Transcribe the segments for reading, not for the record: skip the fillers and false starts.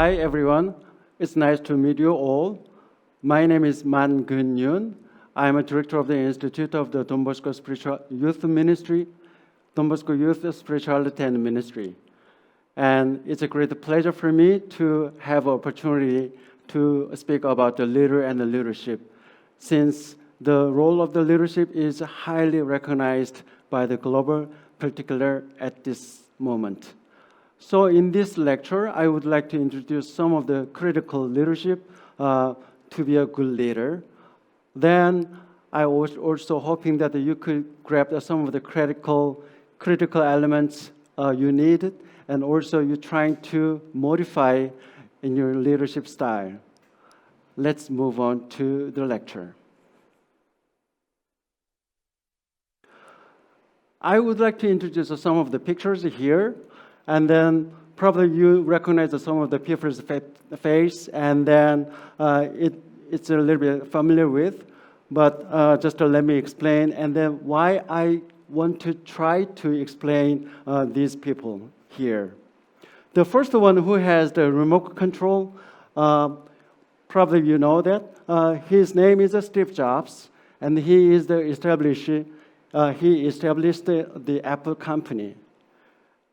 Hi, everyone. It's nice to meet you all. My name is Man Geun Yoon. I'm a director of the Institute of the Don Bosco Spiritual Youth Ministry, Don Bosco Youth Spirituality and Ministry. And it's a great pleasure for me to have an opportunity to speak about the leader and the leadership, since the role of the leadership is highly recognized by the global, particularly at this moment. So in this lecture, I would like to introduce some of the critical leadership to be a good leader. Then I was also hoping that you could grab some of the critical elements you need, and also you're trying to modify in your leadership style. Let's move on to the lecture. I would like to introduce some of the pictures here. And then probably you recognize some of the people's face, and then it's a little bit familiar with, but just to let me explain, and then why I want to try to explain these people here. The first one who has the remote control, probably you know that. His name is Steve Jobs, and he established the Apple company.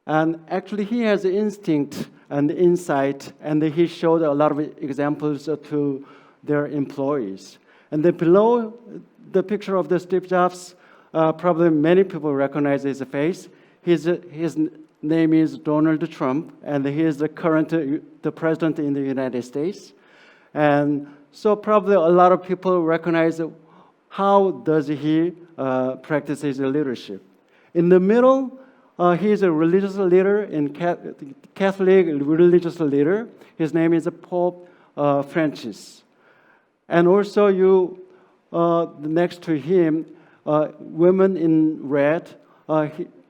And actually, he has instinct and insight, and he showed a lot of examples to their employees. And then below the picture of the Steve Jobs, probably many people recognize his face. His name is Donald Trump, and he is the president in the United States. And so probably a lot of people recognize how does he practice his leadership. In the middle, he is a religious leader, Catholic religious leader. His name is Pope Francis. And also next to him, woman in red,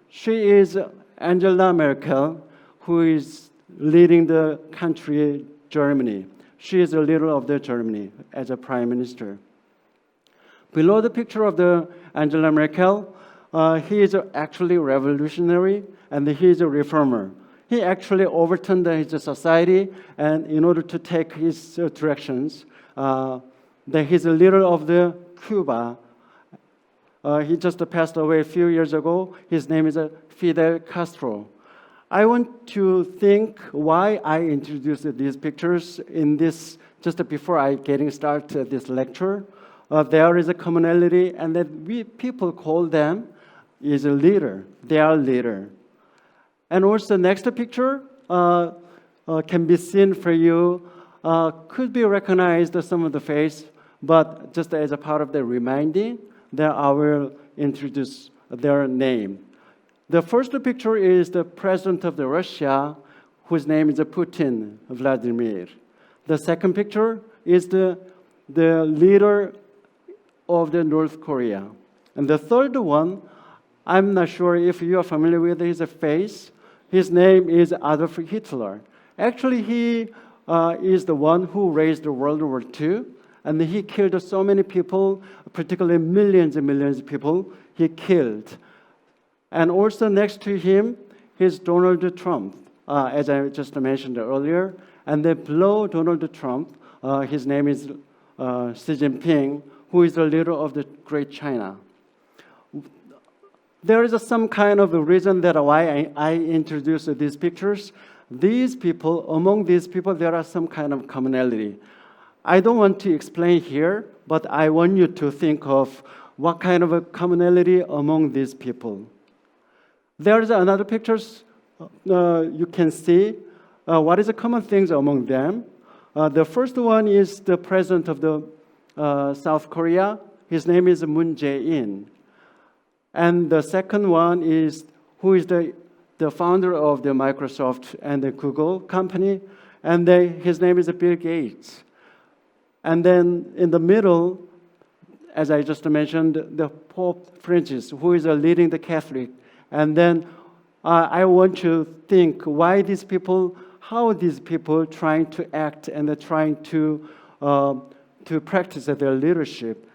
she is Angela Merkel, who is leading the country, Germany. She is the leader of the Germany as a prime minister. Below the picture of the Angela Merkel, he is actually revolutionary, and he is a reformer. He actually overturned his society, and in order to take his directions, he's a leader of the Cuba. He just passed away a few years ago. His name is Fidel Castro. I want to think why I introduced these pictures in this, just before I getting started this lecture. There is a commonality, and that people call them is a leader. They are a leader. And also next picture can be seen for you, could be recognized some of the face, but just as a part of the reminding, that I will introduce their name. The first picture is the president of Russia, whose name is Putin, Vladimir. The second picture is the leader of the North Korea. And the third one, I'm not sure if you are familiar with his face. His name is Adolf Hitler. Actually, he is the one who raised World War II, and he killed so many people, particularly millions and millions of people he killed. And also next to him is Donald Trump, as I just mentioned earlier. And then below Donald Trump, his name is Xi Jinping, who is the leader of the Great China. There is some kind of a reason that why I introduced these pictures. These people, among these people, there are some kind of commonality. I don't want to explain here, but I want you to think of what kind of a commonality among these people. There is another pictures you can see what is the common things among them. The first one is the president of the South Korea. His name is Moon Jae-in. And the second one is who is the founder of the Microsoft and the Google company. And his name is Bill Gates. And then in the middle, as I just mentioned, the Pope Francis, who is leading the Catholic. And then I want to think why these people, how these people trying to act and trying to practice their leadership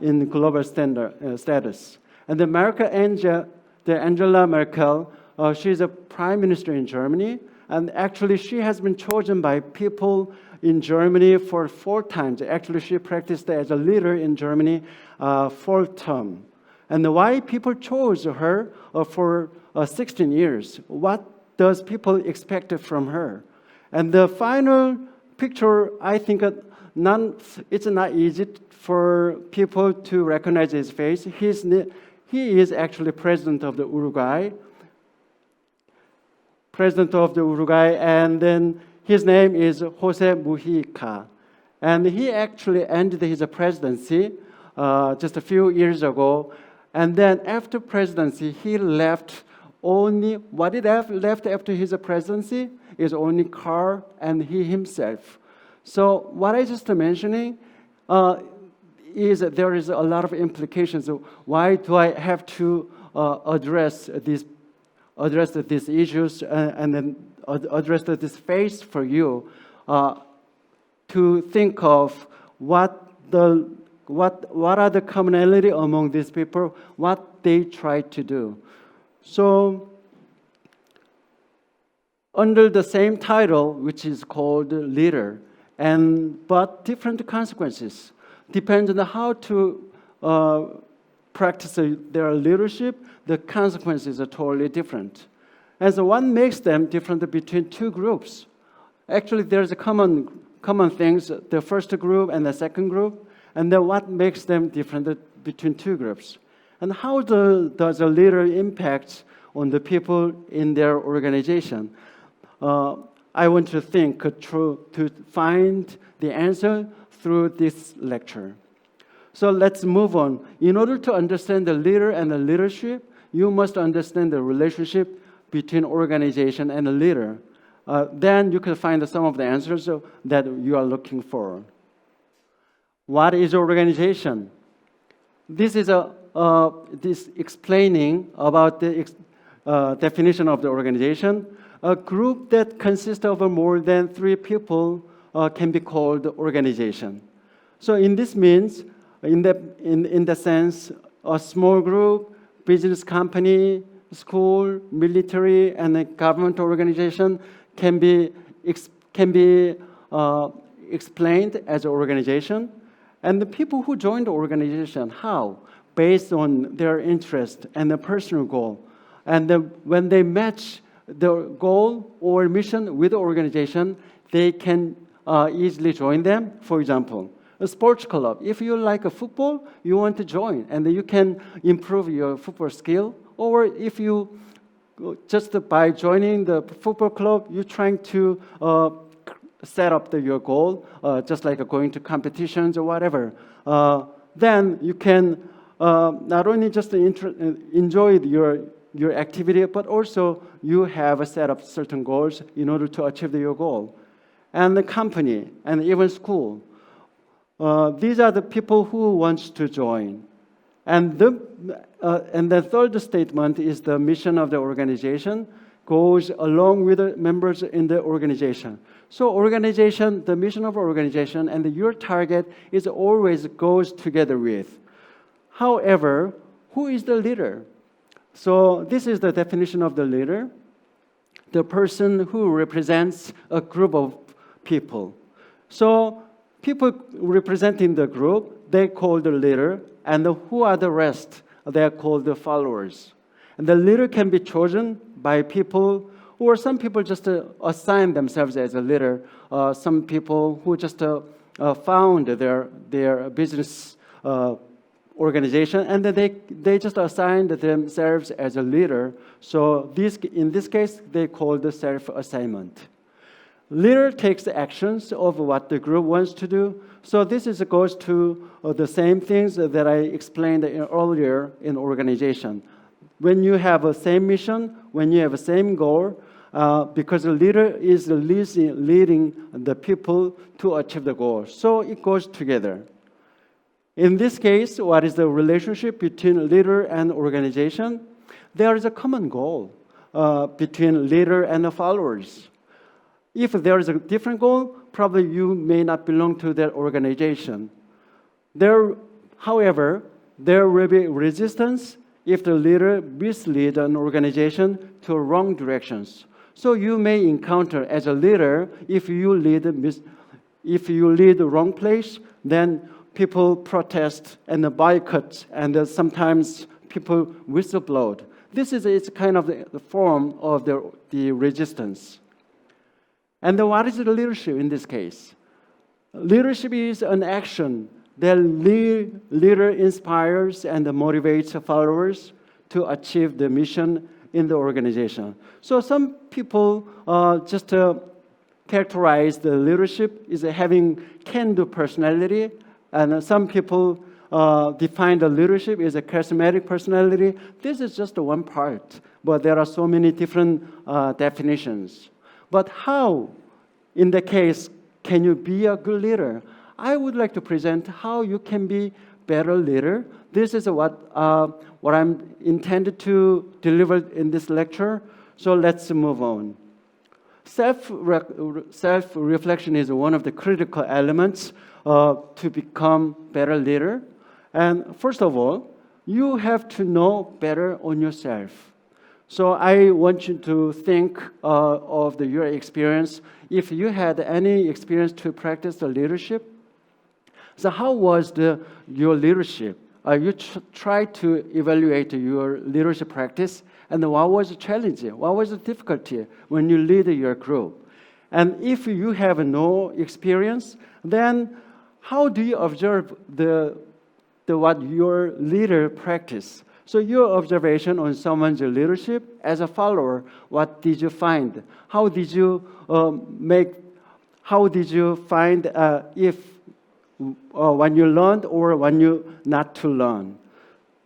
in global status. And the Angela Merkel, she's a prime minister in Germany, and actually she has been chosen by people in Germany for 4 times. Actually, she practiced as a leader in Germany 4 term. And why people chose her for 16 years? What does people expect from her? And the final picture, I think it's not easy for people to recognize his face. He is actually president of the Uruguay. And then his name is Jose Mujica. And he actually ended his presidency just a few years ago. And then after presidency, he left only, what he left after his presidency is only car and he himself. So what I just mentioning is that there is a lot of implications. So why do I have to address these issues and then address this phase for you to think of what are the commonality among these people, what they try to do. So under the same title, which is called leader, but different consequences, depends on how to practice their leadership, the consequences are totally different. And so what makes them different between 2 groups? Actually, there's a common things, the first group and the second group, and then what makes them different between 2 groups? And how does a leader impact on the people in their organization? I want to think to find the answer through this lecture. So let's move on. In order to understand the leader and the leadership, you must understand the relationship between organization and the leader. Then you can find some of the answers that you are looking for. What is organization? This is this explaining about the definition of the organization. A group that consists of more than 3 people can be called organization. So in this means, in the sense, a small group, business company, school, military, and a government organization can be explained as an organization. And the people who join the organization, how? Based on their interest and their personal goal. And when they match the goal or mission with the organization, they can easily join them. For example, a sports club. If you like a football, you want to join, and you can improve your football skill. Or if you, just by joining the football club, you're trying to set up your goal, just like going to competitions or whatever. Then you can not only just enjoy your activity, but also you have set up certain goals in order to achieve your goal. And the company, and even school. These are the people who want to join. And the third statement is the mission of the organization goes along with the members in the organization. So organization, the mission of organization and your target is always goes together with. However, who is the leader? So this is the definition of the leader. The person who represents a group of people. So people representing the group, they call the leader, and who are the rest? They are called the followers. And the leader can be chosen by people, or some people just assign themselves as a leader. Some people who just found their business organization, and then they just assign themselves as a leader. So in this case, they call the self-assignment. Leader takes the actions of what the group wants to do. So goes to the same things that I explained earlier in organization. When you have a same mission, when you have a same goal, because the leader is leading the people to achieve the goal. So it goes together. In this case, what is the relationship between leader and organization? There is a common goal between leader and the followers. If there is a different goal, probably you may not belong to that organization. However, there will be resistance if the leader misleads an organization to wrong directions. So you may encounter as a leader, if you lead the wrong place, then people protest and boycott, and sometimes people whistleblow. It's kind of the form of the resistance. And then what is the leadership in this case? Leadership is an action that leader inspires and motivates followers to achieve the mission in the organization. So some people just characterize the leadership as having can-do personality, and some people define the leadership as a charismatic personality. This is just one part, but there are so many different definitions. But how, in the case, can you be a good leader? I would like to present how you can be better leader. This is what I'm intended to deliver in this lecture. So let's move on. Self-reflection is one of the critical elements to become better leader. And first of all, you have to know better on yourself. So I want you to think of your experience. If you had any experience to practice the leadership, so how was your leadership? You tried to evaluate your leadership practice, and what was the challenge? What was the difficulty when you lead your group? And if you have no experience, then how do you observe what your leader practice? So your observation on someone's leadership as a follower, what did you find? How did you find if when you learned or when you not to learn?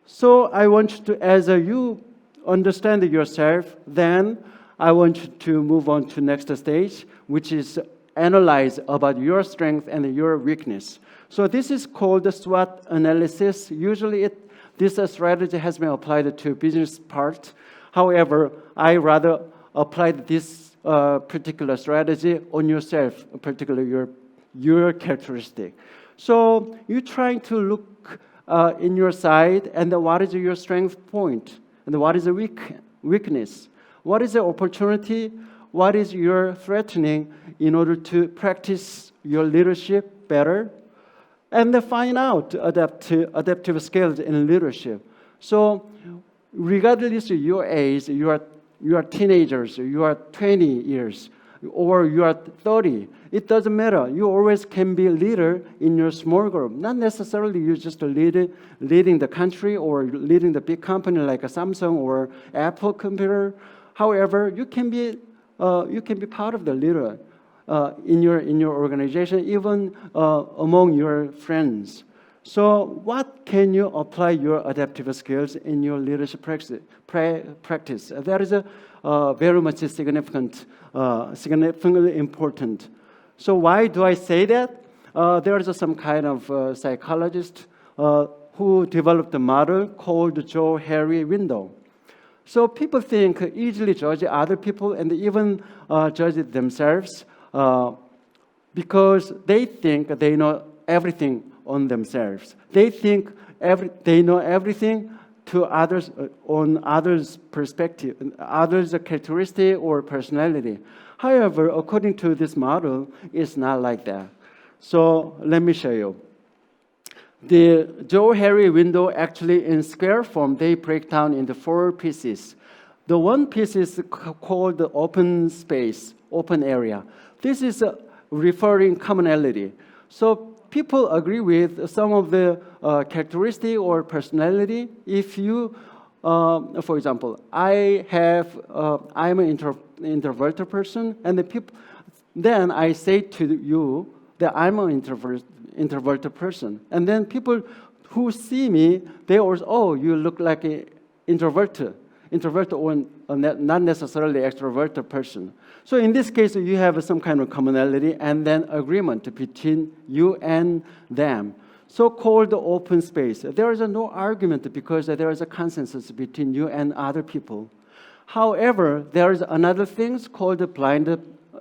So I want you to, as you understand yourself, then I want you to move on to next stage, which is analyze about your strength and your weakness. So this is called the SWOT analysis. Usually this strategy has been applied to business part. However, I rather applied this particular strategy on yourself, particularly your characteristic. So you're trying to look in your side, and what is your strength point, and what is the weakness? What is the opportunity? What is your threatening in order to practice your leadership better? And then find out adaptive skills in leadership. So regardless of your age, you are teenagers, you are 20 years, or you are 30, it doesn't matter. You always can be a leader in your small group. Not necessarily you just leading the country or leading the big company like a Samsung or Apple computer. However, you can be part of the leader in your organization, even among your friends. So what can you apply your adaptive skills in your leadership practice? That is very much significantly important. So why do I say that? There is some kind of psychologist who developed a model called Joe-Harry window. So people easily judge other people and even judge themselves because they think they know everything on themselves. They think they know everything to others on others' perspective, others' characteristic or personality. However, according to this model, it's not like that. So let me show you. The Joe-Harry window actually in square form, they break down into 4 pieces. The one piece is called the open space, open area. This is referring commonality. So people agree with some of the characteristic or personality. If you, for example, I'm an introverted person, and then I say to you that I'm an introverted person, and then people who see me, they always, oh, you look like an introverted or not necessarily extroverted person. So in this case, you have some kind of commonality and then agreement between you and them. So-called open space. There is no argument because there is a consensus between you and other people. However, there is another thing called the blind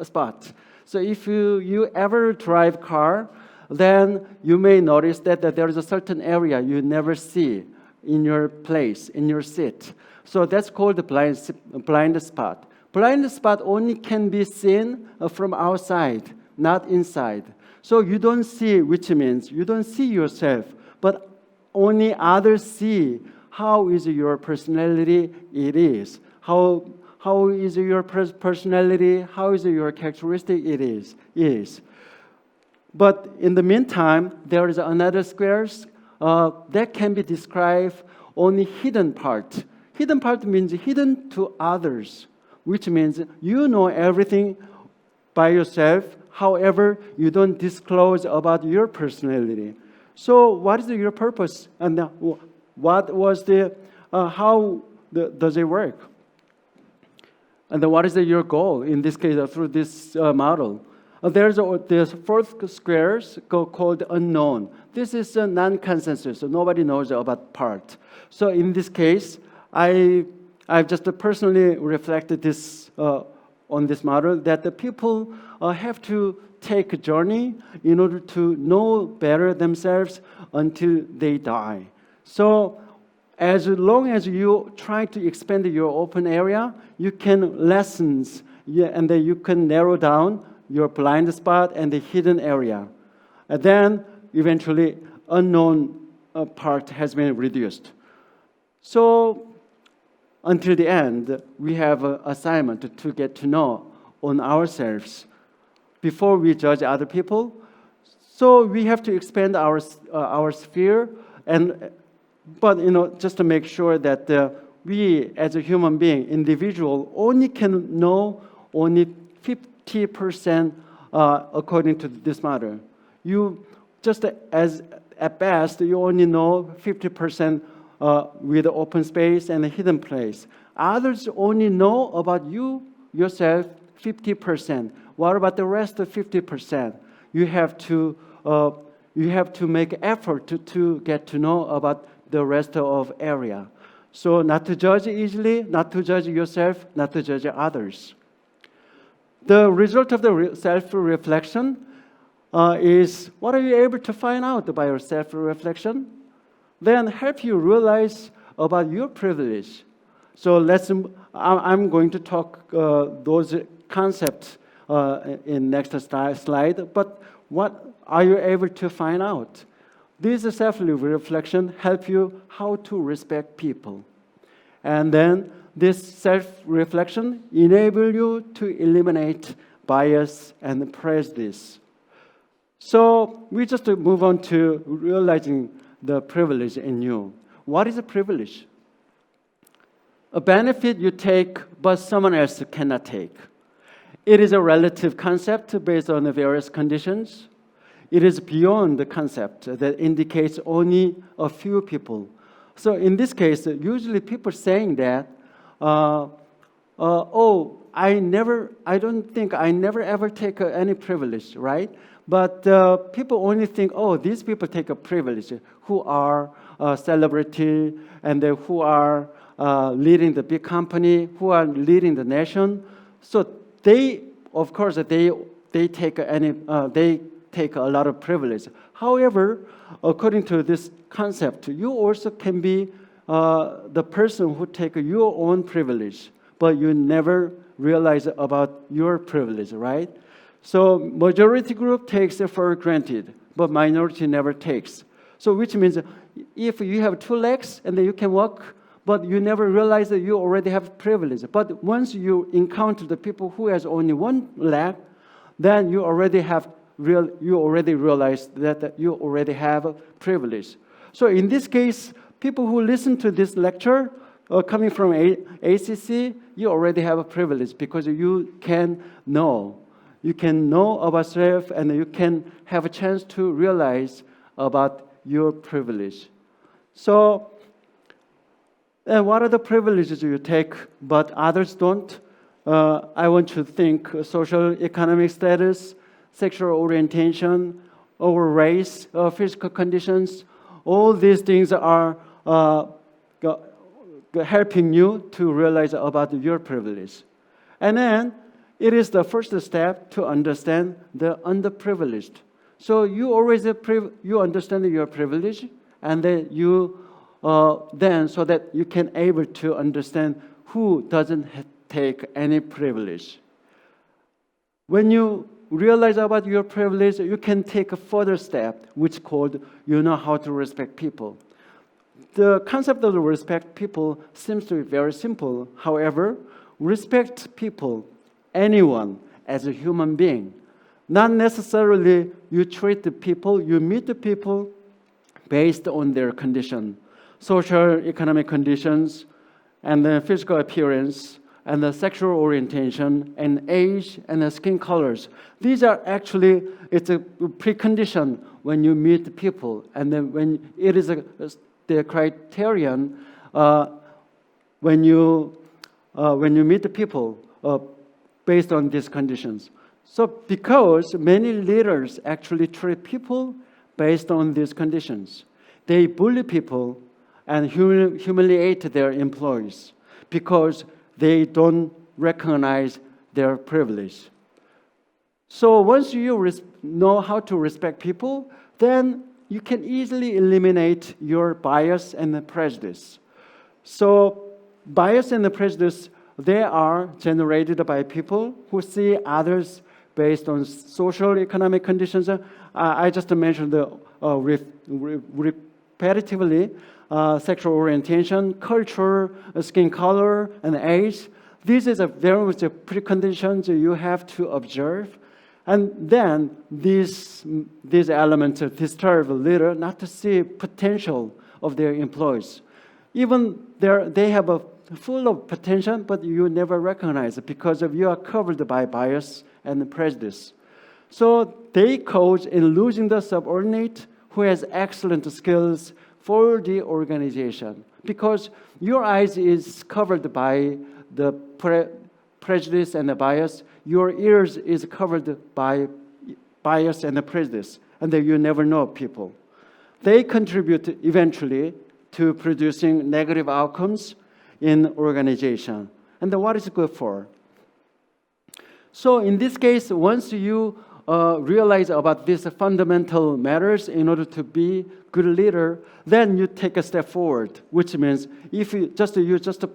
spot. So if you ever drive car, then you may notice that there is a certain area you never see in your place, in your seat. So that's called the blind spot. Blind spot only can be seen from outside, not inside. So you don't see, which means you don't see yourself, but only others see how is your personality it is. How is your personality, how is your characteristic it is. But in the meantime, there is another squares that can be described only hidden part. Hidden part means hidden to others, which means you know everything by yourself. However, you don't disclose about your personality. So what is your purpose? And what was does it work? And then what is your goal in this case through this model? There's fourth squares called unknown. This is a non-consensus, so nobody knows about part. So in this case, I've just personally reflected this on this model that the people have to take a journey in order to know better themselves until they die. So as long as you try to expand your open area, you can and then you can narrow down your blind spot and the hidden area. And then eventually unknown part has been reduced. So until the end, we have an assignment to get to know on ourselves before we judge other people. So we have to expand our sphere, but just to make sure that we, as a human being, individual, only can know only 50% according to this model. You just at best you only know 50%. With the open space and a hidden place. Others only know about yourself 50%. What about the rest of 50%? You have to make effort to get to know about the rest of area. So not to judge easily, not to judge yourself, not to judge others. The result of the self-reflection is what are you able to find out by your self-reflection? Then help you realize about your privilege. So I'm going to talk those concepts in next slide, but what are you able to find out? This self-reflection help you how to respect people. And then this self-reflection enable you to eliminate bias and prejudice. So we just move on to realizing the privilege in you. What is a privilege? A benefit you take, but someone else cannot take. It is a relative concept based on the various conditions. It is beyond the concept that indicates only a few people. So in this case, usually people saying that, I don't think I never ever take any privilege, right? But people only think, these people take a privilege, who are a celebrity and who are leading the big company, who are leading the nation. So they take a lot of privilege. However, according to this concept, you also can be the person who take your own privilege, but you never realize about your privilege, right? So majority group takes it for granted, but minority never takes. So which means if you have two legs and then you can walk, but you never realize that you already have privilege. But once you encounter the people who has only one leg, then you already have you already realize that you already have a privilege. So in this case, people who listen to this lecture coming from ACC, you already have a privilege because you can know. You can know about self and you can have a chance to realize about your privilege. So, and what are the privileges you take but others don't? I want to think social economic status, sexual orientation, or race, physical conditions. All these things are helping you to realize about your privilege. And then it is the first step to understand the underprivileged. So you always you understand your privilege, and then you so that you can able to understand who doesn't take any privilege. When you realize about your privilege, you can take a further step, which called you know how to respect people. The concept of respect people seems to be very simple. However, respect people, anyone, as a human being. Not necessarily you treat the people, you meet the people based on their condition, social, economic conditions, and the physical appearance, and the sexual orientation, and age, and the skin colors. These are actually, it's a precondition when you meet the people, and then when it is the criterion when you meet the people based on these conditions. So because many leaders actually treat people based on these conditions, they bully people and humiliate their employees because they don't recognize their privilege. So once you know how to respect people, then you can easily eliminate your bias and the prejudice. So bias and the prejudice, they are generated by people who see others based on social economic conditions. I just mentioned the repetitively sexual orientation, culture, skin color, and age. This is a very much a preconditions you have to observe. And then these elements disturb the leader not to see potential of their employees. Even they have a full of potential, but you never recognize it because you are covered by bias and prejudice. So they cause in losing the subordinate who has excellent skills for the organization because your eyes is covered by the prejudice and the bias. Your ears is covered by bias and the prejudice, and then you never know people. They contribute eventually to producing negative outcomes in organization. And then what is it good for? So in this case, once you realize about these fundamental matters in order to be good leader, then you take a step forward, which means if you just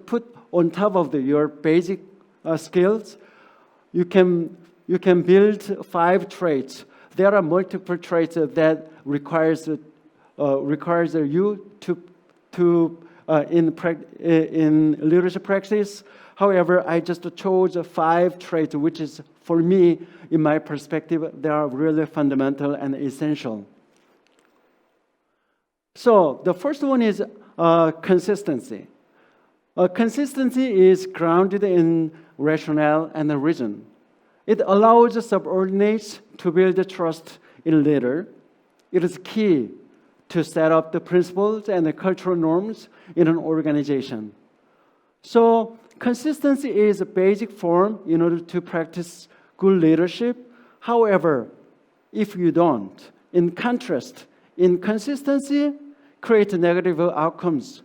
put on top of your basic skills, you can build 5 traits. There are multiple traits that requires you to in leadership practice. However, I just chose 5 traits, which is for me, in my perspective, they are really fundamental and essential. So the first one is consistency. Consistency is grounded in rationale and reason. It allows subordinates to build trust in leader. It is key to set up the principles and the cultural norms in an organization. So consistency is a basic form in order to practice good leadership. However, if you don't, in contrast, inconsistency creates negative outcomes.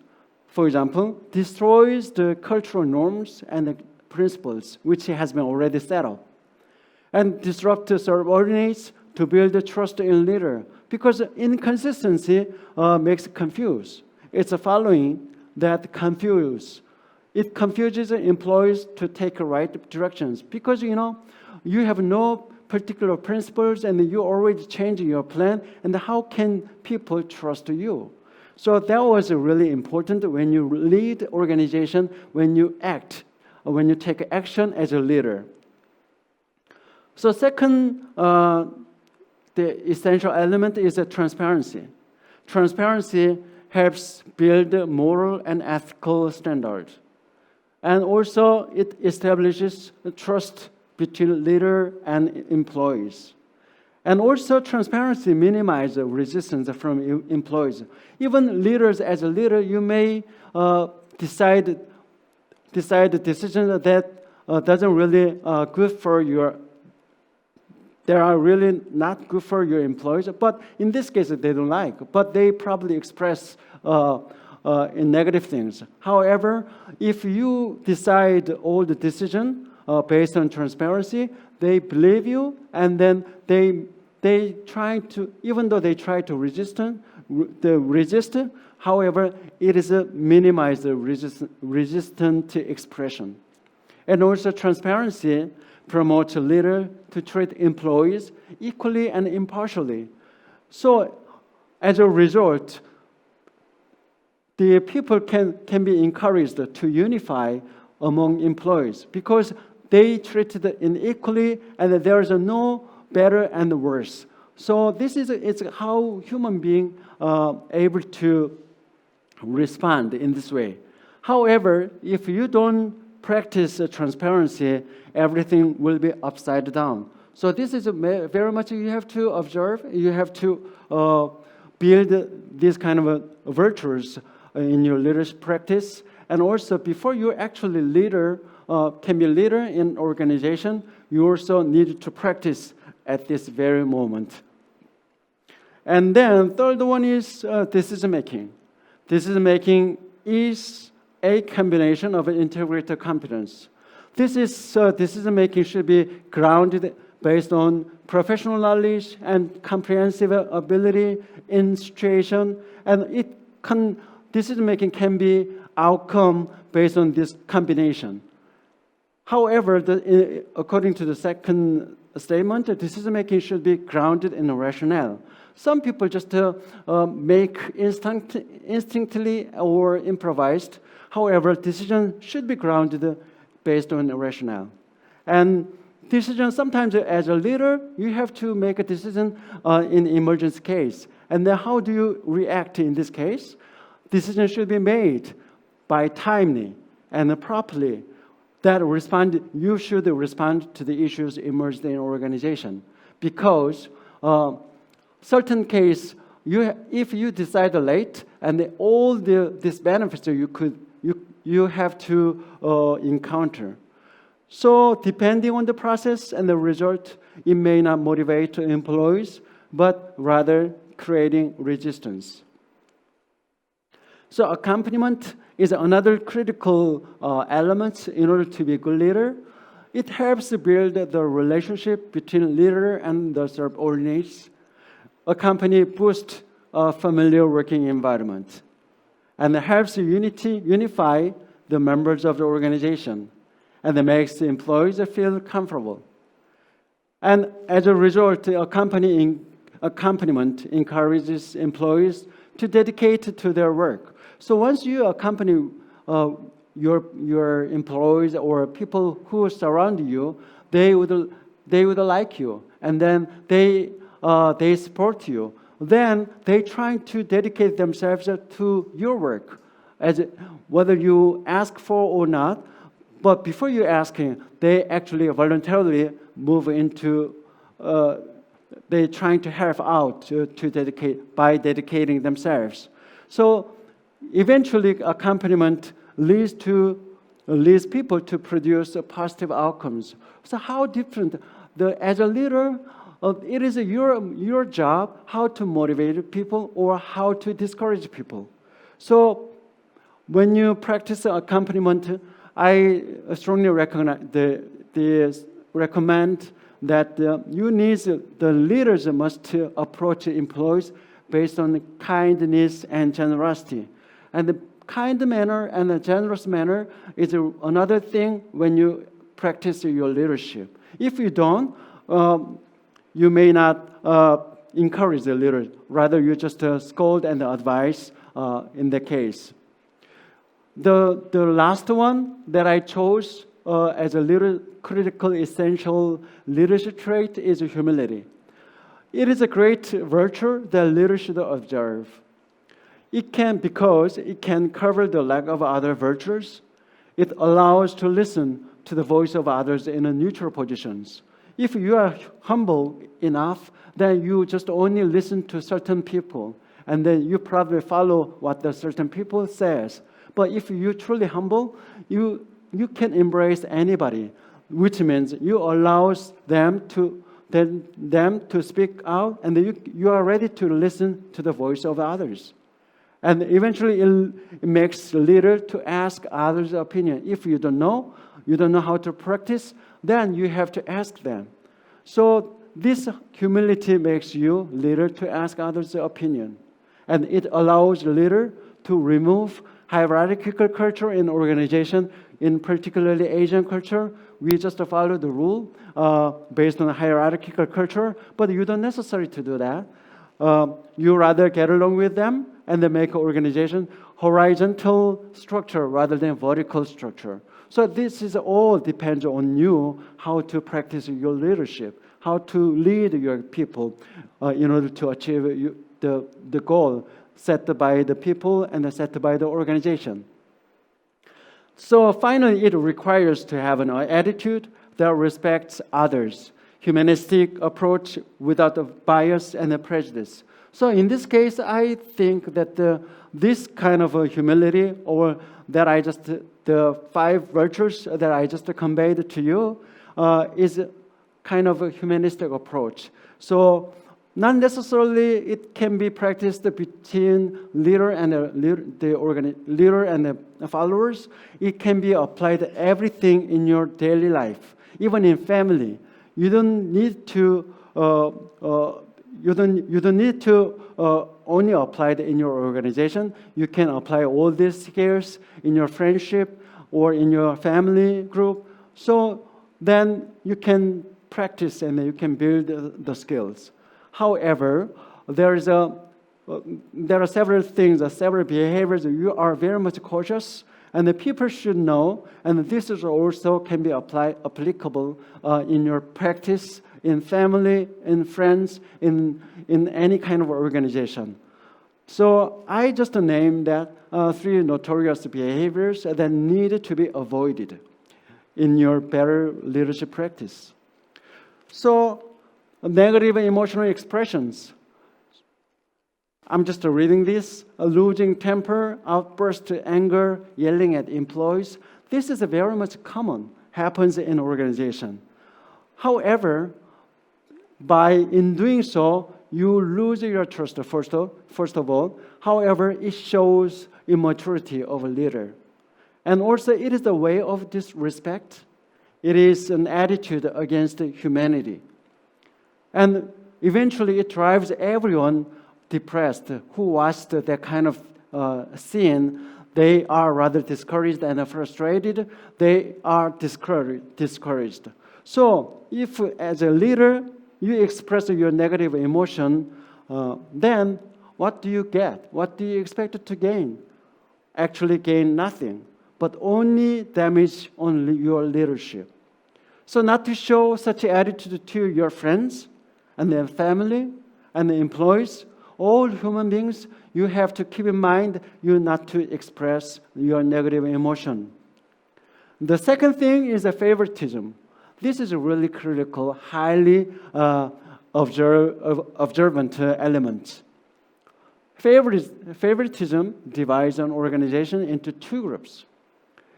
For example, destroys the cultural norms and the principles which has been already set up, and disrupt the subordinates to build the trust in leader. Because inconsistency makes confuse. It's a following that confuse. It confuses employees to take right directions because you have no particular principles and you already changed your plan, and how can people trust you? So that was really important when you lead organization, when you act, or when you take action as a leader. So second the essential element is transparency. Transparency helps build moral and ethical standards. And also, it establishes trust between leader and employees. And also, transparency minimizes resistance from employees. Even leaders, as a leader, you may decide a decision that doesn't really good for your. They are really not good for your employees, but in this case they don't like. But they probably express in negative things. However, if you decide all the decision based on transparency, they believe you, and then they try to, even though they try to resist. However, it is a minimized resistant expression. And also transparency promotes a leader to treat employees equally and impartially. So as a result, the people can be encouraged to unify among employees because they treat it equally and there is no better and worse. So this is it's how human beings able to respond in this way. However, if you don't practice transparency, everything will be upside down. So this is very much you have to observe. You have to build these kind of virtues in your leadership practice. And also, before you actually can be leader in organization, you also need to practice at this very moment. And then third one is decision making. Decision making is a combination of integrated competence. Decision making should be grounded based on professional knowledge and comprehensive ability in situation, and decision making can be outcome based on this combination. However, according to the second statement, decision making should be grounded in a rationale. Some people just make instinctively or improvised. However, decision should be grounded based on a rationale. And decision, sometimes as a leader, you have to make a decision in emergency case. And then how do you react in this case? Decision should be made by timely and properly. You should respond to the issues emerged in an organization. Because certain case, if you decide late, and all these benefits you have to encounter. So depending on the process and the result, it may not motivate employees, but rather creating resistance. So accompaniment is another critical element in order to be a good leader. It helps build the relationship between leader and the subordinates. Accompany boosts a familiar working environment and helps unify the members of the organization and makes the employees feel comfortable. And as a result, accompaniment encourages employees to dedicate to their work. So once you accompany your employees or people who surround you, they would like you, and then they support you. Then they try to dedicate themselves to your work, whether you ask for or not. But before you asking, they actually voluntarily move into. They trying to help out to dedicate by dedicating themselves. So eventually, accompaniment leads people to produce positive outcomes. So how different as a leader? It is your job how to motivate people or how to discourage people. So when you practice accompaniment, I strongly recommend that the leaders must approach employees based on kindness and generosity. And the kind manner and the generous manner is another thing when you practice your leadership. If you don't, you may not encourage the leader. Rather, you just scold and advise in the case. The last one that I chose as a critical essential leadership trait is humility. It is a great virtue that leaders should observe. Because it can cover the lack of other virtues. It allows to listen to the voice of others in a neutral positions. If you are humble enough, then you just only listen to certain people, and then you probably follow what the certain people says. But if you're truly humble, you can embrace anybody, which means you allow them to speak out, and you are ready to listen to the voice of others. And eventually it makes the leader to ask others' opinion. If you don't know how to practice, then you have to ask them. So this humility makes you leader to ask others' opinion. And it allows the leader to remove hierarchical culture in organization, in particularly Asian culture. We just follow the rule based on hierarchical culture, but you don't necessarily to do that. You rather get along with them and then make an organization horizontal structure rather than vertical structure. So this is all depends on you how to practice your leadership, how to lead your people in order to achieve the goal set by the people and set by the organization. So finally, it requires to have an attitude that respects others, humanistic approach without a bias and a prejudice. So in this case, I think that this kind of a humility, or the 5 virtues that I just conveyed to you, is kind of a humanistic approach. So not necessarily it can be practiced between leader and the followers. It can be applied to everything in your daily life, even in family. You don't need to only apply it in your organization. You can apply all these skills in your friendship or in your family group. So then you can practice and you can build the skills. However, there are several things, several behaviors you are very much cautious, and the people should know. And this is also can be applicable in your practice, in family, in friends, in any kind of organization. So I just named that 3 notorious behaviors that need to be avoided in your better leadership practice. So negative emotional expressions. I'm just reading this. Losing temper, outburst to anger, yelling at employees. This is very much common, happens in organization. However, in doing so, you lose your trust first of all. However, it shows immaturity of a leader. And also, it is a way of disrespect. It is an attitude against humanity. And eventually, it drives everyone depressed who watched that kind of scene. They are rather discouraged and frustrated. They are discouraged. So, if as a leader, you express your negative emotion, then what do you get? What do you expect to gain? Actually gain nothing, but only damage on your leadership. So not to show such attitude to your friends and their family and the employees, all human beings, you have to keep in mind you not to express your negative emotion. The second thing is a favoritism. This is a really critical, highly observant element. Favoritism divides an organization into 2 groups,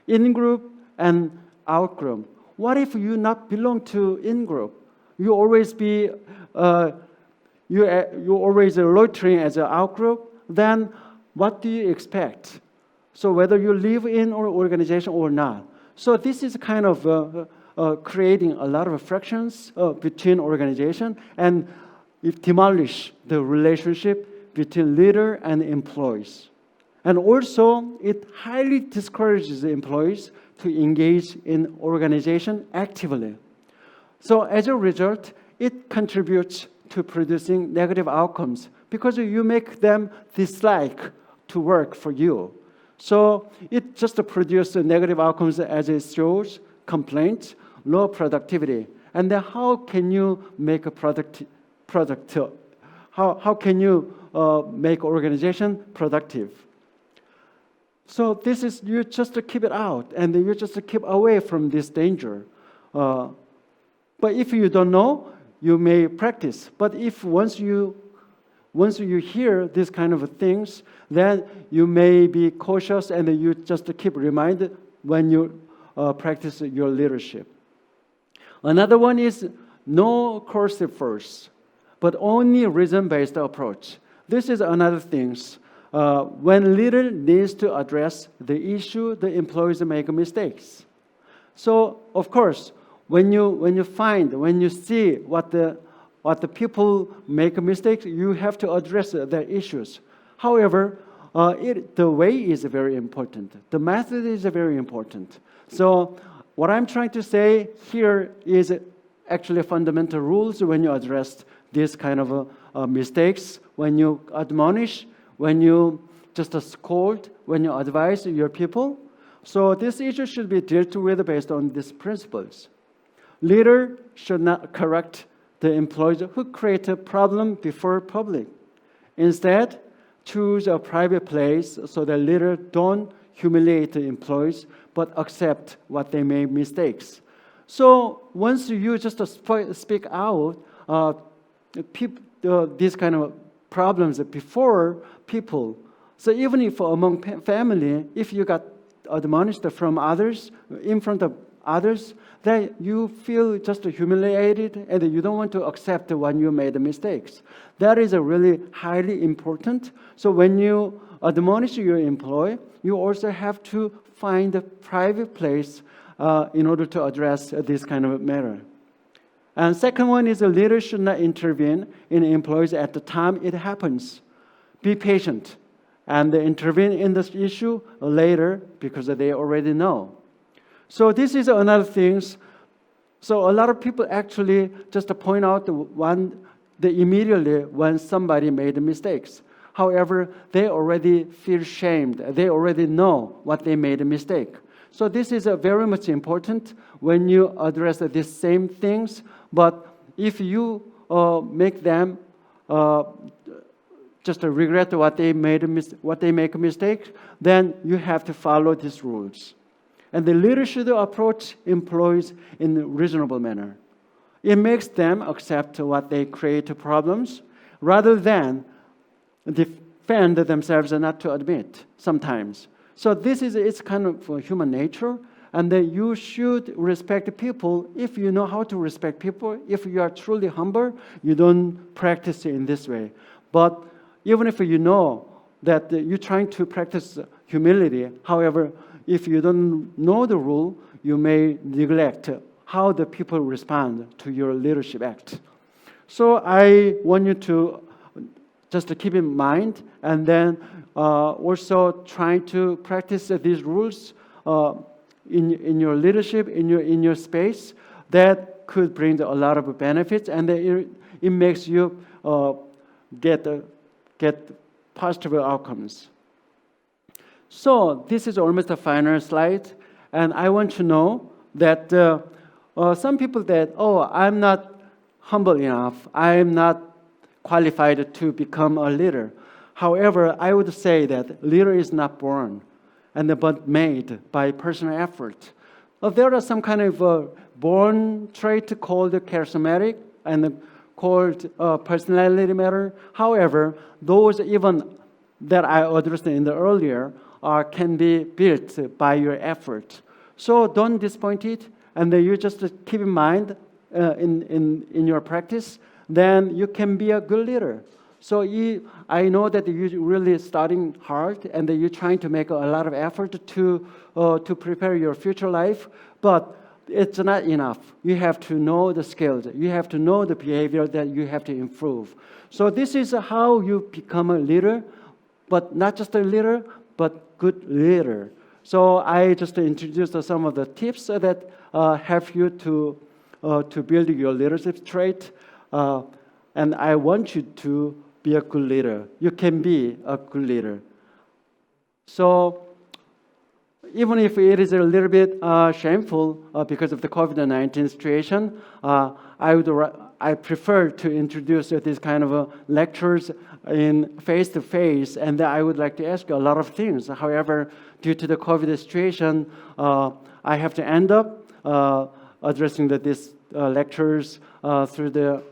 in-group and out-group. What if you not belong to in-group? You always be you always loitering as an out-group. Then what do you expect? So whether you live in an organization or not. So this is kind of creating a lot of frictions between organization, and it demolish the relationship between leader and employees. And also, it highly discourages the employees to engage in organization actively. So as a result, it contributes to producing negative outcomes because you make them dislike to work for you. So it just produces negative outcomes as it shows complaints, low productivity. And then how can you make a productive? How can you make organization productive? So this is, you just to keep it out, and you just to keep away from this danger. But if you don't know, you may practice. But if once you hear these kind of things, then you may be cautious, and you just keep reminded when you practice your leadership. Another one is no coercive force, but only reason-based approach. This is another thing. When leader needs to address the issue, the employees make mistakes. So of course, when you see what the people make mistakes, you have to address their issues. However, the way is very important. The method is very important. So what I'm trying to say here is actually fundamental rules when you address this kind of mistakes, when you admonish, when you just scold, when you advise your people. So this issue should be dealt with based on these principles. Leader should not correct the employees who create a problem before public. Instead, choose a private place so that leader don't humiliate the employees, but accept what they made mistakes. So once you just speak out, these kind of problems before people. So even if among family, if you got admonished from others, in front of others, then you feel just humiliated and you don't want to accept when you made mistakes. That is really highly important. So when you admonish your employee, you also have to find a private place in order to address this kind of matter. And second one is a leader should not intervene in employees at the time it happens. Be patient and intervene in this issue later because they already know. So this is another thing. So a lot of people actually just point out immediately when somebody made mistakes. However, they already feel shamed. They already know what they made a mistake. So this is very much important when you address these same things. But if you make them just regret what they make a mistake, then you have to follow these rules. And the leader should approach employees in a reasonable manner. It makes them accept what they create problems rather than defend themselves and not to admit sometimes. So this is it's kind of human nature, and that you should respect people. If you know how to respect people, if you are truly humble, you don't practice in this way. But even if you know that you're trying to practice humility, however, if you don't know the rule, you may neglect how the people respond to your leadership act. So I want you to just to keep in mind, and then also trying to practice these rules in your leadership, in your space. That could bring a lot of benefits, and it makes you get positive outcomes. So this is almost the final slide, and I want to know that some people that, I'm not humble enough, I'm not qualified to become a leader. However, I would say that leader is not born, but made by personal effort. There are some kind of born trait called charismatic and called personality matter. However, those even that I addressed in the earlier can be built by your effort. So don't disappoint it, and you just keep in mind in your practice, then you can be a good leader. So I know that you're really starting hard, and that you're trying to make a lot of effort to prepare your future life, but it's not enough. You have to know the skills. You have to know the behavior that you have to improve. So this is how you become a leader, but not just a leader, but good leader. So I just introduced some of the tips that help you to build your leadership trait. And I want you to be a good leader. You can be a good leader. So even if it is a little bit shameful because of the COVID-19 situation, I I prefer to introduce these kind of lectures in face-to-face, and I would like to ask you a lot of things. However, due to the COVID situation, I have to end up addressing these lectures through the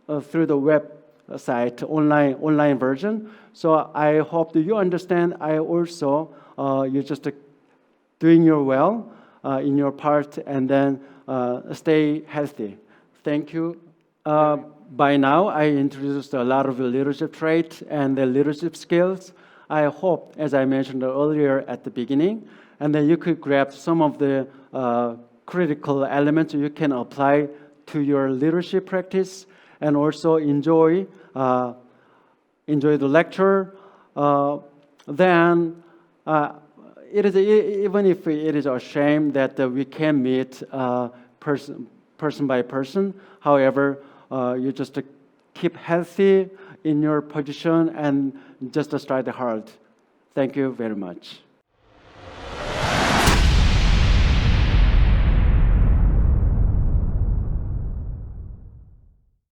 website, online version. So I hope that you understand. I also you're just doing your well in your part, and then stay healthy. Thank you. By now, I introduced a lot of the leadership traits and the leadership skills. I hope, as I mentioned earlier at the beginning, and then you could grab some of the critical elements you can apply to your leadership practice, and also enjoy the lecture. Then it is even if it is a shame that we can meet person by person. However, you just keep healthy in your position and just strive hard. Thank you very much.